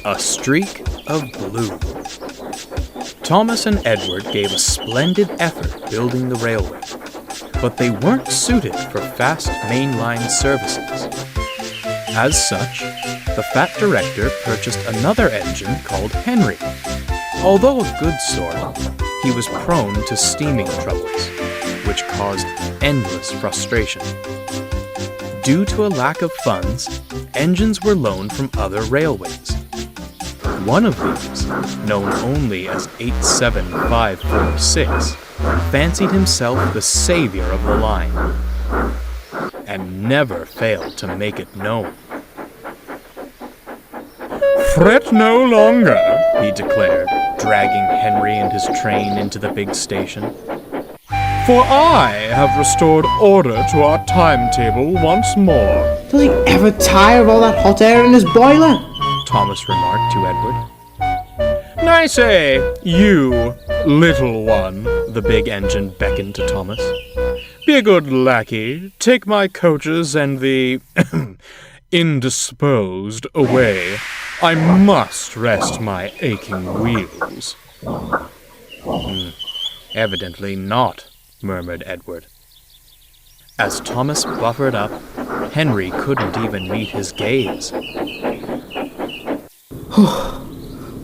A streak of blue. Thomas and Edward gave a splendid effort building the railway, but they weren't suited for fast mainline services. As such, the Fat Director purchased another engine called Henry. Although a good sort, he was prone to steaming troubles, which caused endless frustration. Due to a lack of funds, engines were loaned from other railways. One of these, known only as 87546, fancied himself the savior of the line, and never failed to make it known. "Fret no longer," he declared, dragging Henry and his train into the big station. "For I have restored order to our timetable once more." "Does he ever tire of all that hot air in his boiler?" Thomas remarked to Edward. "I say, you, little one," the big engine beckoned to Thomas. "Be a good lackey, take my coaches and the indisposed away. I must rest my aching wheels." Evidently not," murmured Edward. As Thomas buffered up, Henry couldn't even meet his gaze.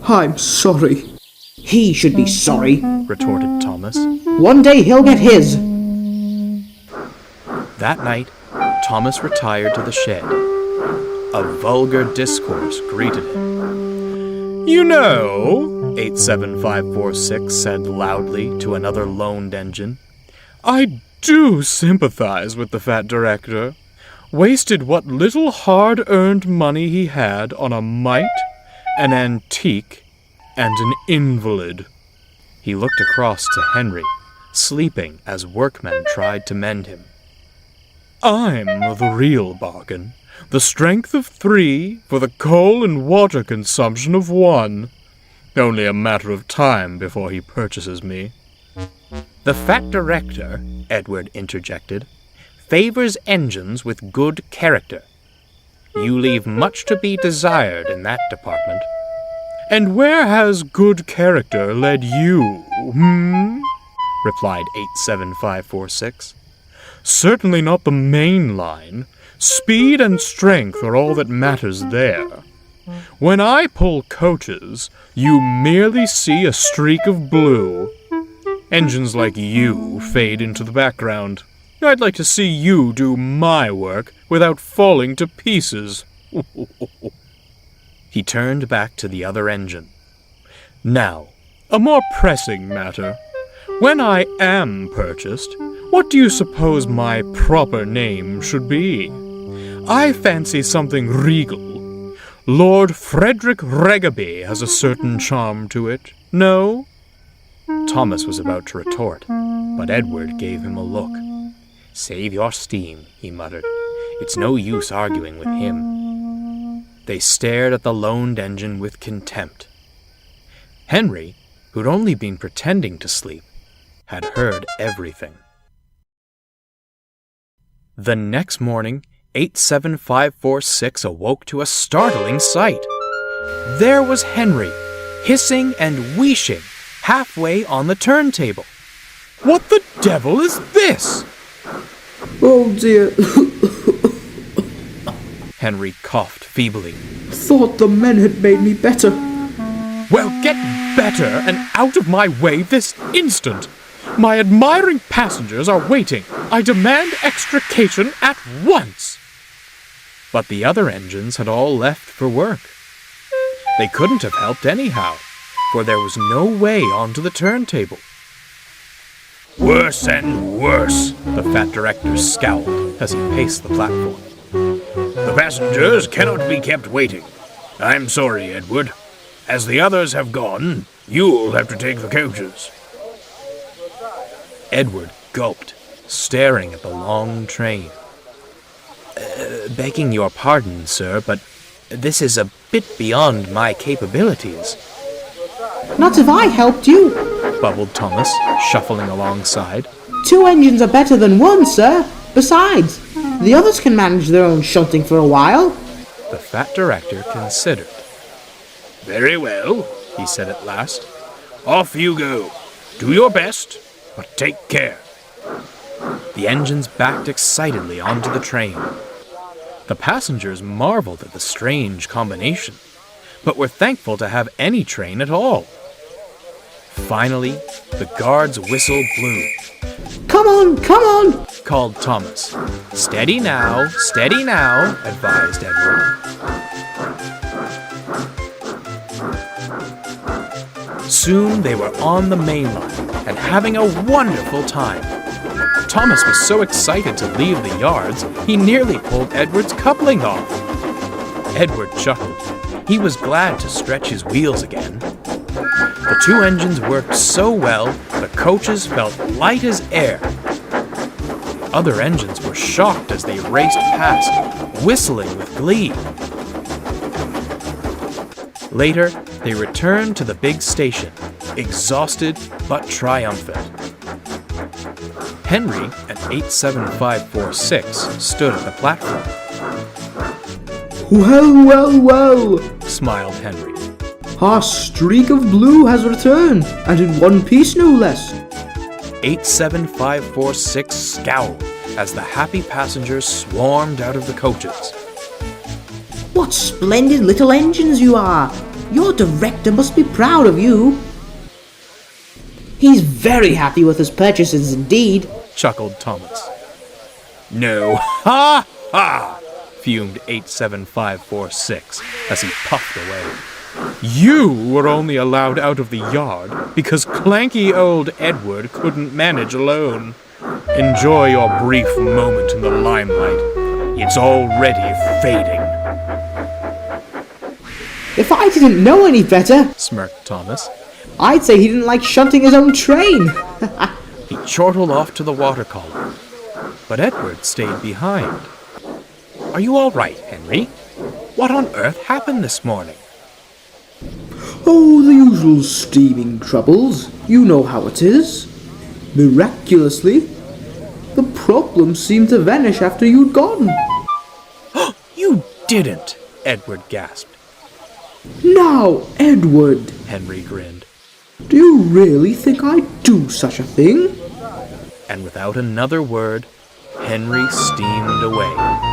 "I'm sorry." "He should be sorry," retorted Thomas. "One day he'll get his." That night, Thomas retired to the shed. A vulgar discourse greeted him. "You know," 87546 said loudly to another loaned engine, "I do sympathize with the Fat Director. Wasted what little hard-earned money he had on a mite, an antique, and an invalid." He looked across to Henry, sleeping as workmen tried to mend him. "I'm the real bargain. The strength of 3 for the coal and water consumption of 1. Only a matter of time before he purchases me." "The Fat Director," Edward interjected, "favors engines with good character. You leave much to be desired in that department." "And where has good character led you, replied 87546. "Certainly not the main line. Speed and strength are all that matters there. When I pull coaches, you merely see a streak of blue. Engines like you fade into the background. I'd like to see you do my work without falling to pieces." He turned back to the other engine. "Now, a more pressing matter. When I am purchased, what do you suppose my proper name should be? I fancy something regal. Lord Frederick Regaby has a certain charm to it. No?" Thomas was about to retort, but Edward gave him a look. "Save your steam," he muttered. "It's no use arguing with him." They stared at the loaned engine with contempt. Henry, who'd only been pretending to sleep, had heard everything. The next morning, 87546 awoke to a startling sight. There was Henry, hissing and wheeshing, halfway on the turntable. "What the devil is this?" "Oh dear," Henry coughed feebly. "Thought the men had made me better." "Well, get better and out of my way this instant. My admiring passengers are waiting. I demand extrication at once." But the other engines had all left for work. They couldn't have helped anyhow, for there was no way onto the turntable. "Worse and worse," the Fat Director scowled as he paced the platform. "The passengers cannot be kept waiting. I'm sorry, Edward. As the others have gone, you'll have to take the coaches." Edward gulped, staring at the long train. Begging your pardon, sir, but this is a bit beyond my capabilities." "Not if I helped you," bubbled Thomas, shuffling alongside. "2 engines are better than 1, sir. Besides, the others can manage their own shunting for a while." The Fat Director considered. Very well, he said at last. Off you go. Do your best, but take care. The engines backed excitedly onto the train. The passengers marveled at the strange combination, but were thankful to have any train at all. Finally, the guard's whistle blew. Come on, Called Thomas. Steady now, advised Edward. Soon they were on the main line and having a wonderful time. Thomas was so excited to leave the yards, he nearly pulled Edward's coupling off. Edward chuckled. He was glad to stretch his wheels again. The two engines worked so well, the coaches felt light as air. The other engines were shocked as they raced past, whistling with glee. Later, they returned to the big station, exhausted but triumphant. Henry and 87546 stood at the platform. Well, Smiled Henry. our streak of blue has returned, and in one piece no less. 87546 scowled as the happy passengers swarmed out of the coaches. What splendid little engines you are! Your director must be proud of you. He's very happy with his purchases indeed, Chuckled Thomas. No, ha ha! Fumed 87546 as he puffed away. You were only allowed out of the yard because clanky old Edward couldn't manage alone. Enjoy your brief moment in the limelight. It's already fading. If I didn't know any better, Smirked Thomas. I'd say he didn't like shunting his own train. He chortled off to the water column, but Edward stayed behind. Are you all right, Henry? What on earth happened this morning? Oh, the usual steaming troubles. You know how it is. Miraculously, the problem seemed to vanish after you'd gone. You didn't, Edward gasped. Now, Edward, Henry grinned. do you really think I'd do such a thing? And without another word, Henry steamed away.